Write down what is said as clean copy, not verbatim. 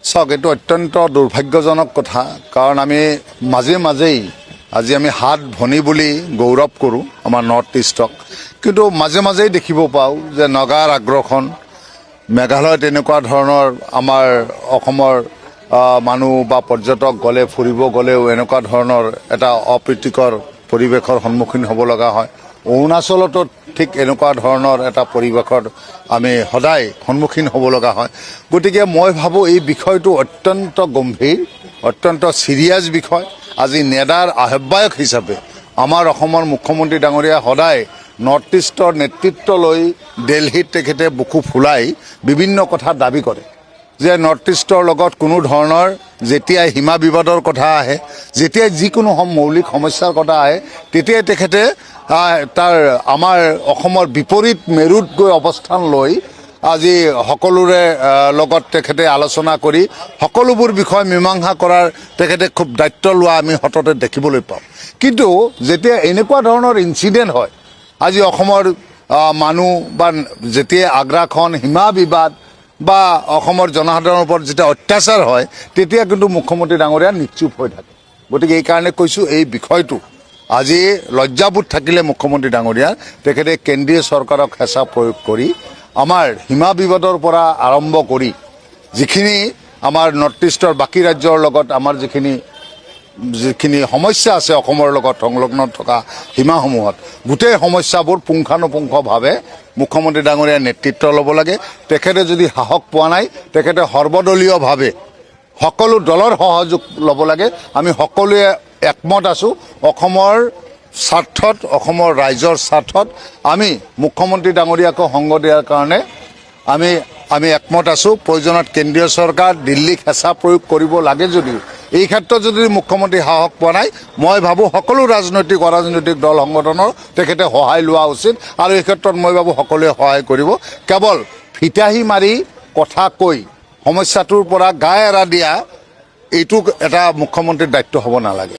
চাওক, এইটো অত্যন্ত দুৰ্ভাগ্যজনক কথা। কাৰণ আমি মাজেই আজি আমি হাত ভনী বুলি গৌৰৱ কৰোঁ আমাৰ নৰ্থ ইষ্টক, কিন্তু মাজেই দেখিব পাওঁ যে নগাৰ আগ্ৰাসন, মেঘালয়ত এনেকুৱা ধৰণৰ আমাৰ অসমৰ মানুহ বা পৰ্যটক গ'লে, ফুৰিব গ'লেও এনেকুৱা ধৰণৰ এটা অপ্ৰীতিকৰ পৰিৱেশৰ সন্মুখীন হ'ব লগা হয়। অৰুণাচলতো ঠিক এনেকুৱা ধৰণৰ এটা পৰিৱেশৰ আমি সদায় সন্মুখীন হ'ব লগা হয়। গতিকে মই ভাবোঁ এই বিষয়টো অত্যন্ত গম্ভীৰ, অত্যন্ত চিৰিয়াছ বিষয়। আজি নেডাৰ আহ্বায়ক হিচাপে আমাৰ অসমৰ মুখ্যমন্ত্ৰী ডাঙৰীয়া সদায় নৰ্থ ইষ্টৰ নেতৃত্ব লৈ দিল্লীত তেখেতে বুকু ফুলাই বিভিন্ন কথা দাবী কৰে যে নৰ্থ ইষ্টৰ লগত কোনো ধৰণৰ যেতিয়াই সীমা বিবাদৰ কথা আহে, যেতিয়াই যিকোনো মৌলিক সমস্যাৰ কথা আহে, তেতিয়াই তেখেতে আমাৰ অসমৰ বিপৰীত মেৰুত গৈ অৱস্থান লৈ আজি সকলোৰে লগত তেখেতে আলোচনা কৰি সকলোবোৰ বিষয় মীমাংসা কৰাৰ তেখেতে খুব দায়িত্ব লোৱা আমি সততে দেখিবলৈ পাওঁ। কিন্তু যেতিয়া এনেকুৱা ধৰণৰ ইনচিডেণ্ট হয়, আজি অসমৰ মানুহ বা যেতিয়া আগ্ৰাসন, সীমা বিবাদ বা অসমৰ জনসাধাৰণৰ ওপৰত যেতিয়া অত্যাচাৰ হয়, তেতিয়া কিন্তু মুখ্যমন্ত্ৰী ডাঙৰীয়া নিশ্চুপ হৈ থাকে। গতিকে এইকাৰণে কৈছোঁ, এই বিষয়টো আজি লজ্জাবোধ থাকিলে মুখ্যমন্ত্ৰী ডাঙৰীয়া তেখেতে কেন্দ্ৰীয় চৰকাৰক হেঁচা প্ৰয়োগ কৰি আমাৰ সীমা বিবাদৰ পৰা আৰম্ভ কৰি যিখিনি আমাৰ নৰ্থ ইষ্টৰ বাকী ৰাজ্যৰ লগত আমাৰ যিখিনি সমস্যা আছে অসমৰ লগত সংলগ্ন থকা সীমাসমূহত, গোটেই সমস্যাবোৰ পুংখানুপুংখভাৱে মুখ্যমন্ত্ৰী ডাঙৰীয়াৰ নেতৃত্ব ল'ব লাগে। তেখেতে যদি সাহস পোৱা নাই, তেখেতে সৰ্বদলীয়ভাৱে সকলো দলৰ সহযোগ ল'ব লাগে। আমি সকলোৱে একমত আছোঁ, অসমৰ স্বাৰ্থত, অসমৰ ৰাইজৰ স্বাৰ্থত আমি মুখ্যমন্ত্ৰী ডাঙৰীয়াকো সংগ দিয়াৰ কাৰণে আমি একমত আছোঁ। প্ৰয়োজনত কেন্দ্ৰীয় চৰকাৰ দিল্লীক হেঁচা প্ৰয়োগ কৰিব লাগে যদিও এই ক্ষেত্ৰত যদি মুখ্যমন্ত্ৰী সাহস পোৱা নাই, মই ভাবোঁ সকলো ৰাজনৈতিক অৰাজনৈতিক দল সংগঠনৰ তেখেতে সহায় লোৱা উচিত। আৰু এই ক্ষেত্ৰত মই ভাবোঁ সকলোৱে সহায় কৰিব। কেৱল ফিতাহী মাৰি কথা কৈ সমস্যাটোৰ পৰা গা এৰা দিয়া, এইটো এটা মুখ্যমন্ত্ৰীৰ দায়িত্ব হ'ব নালাগে।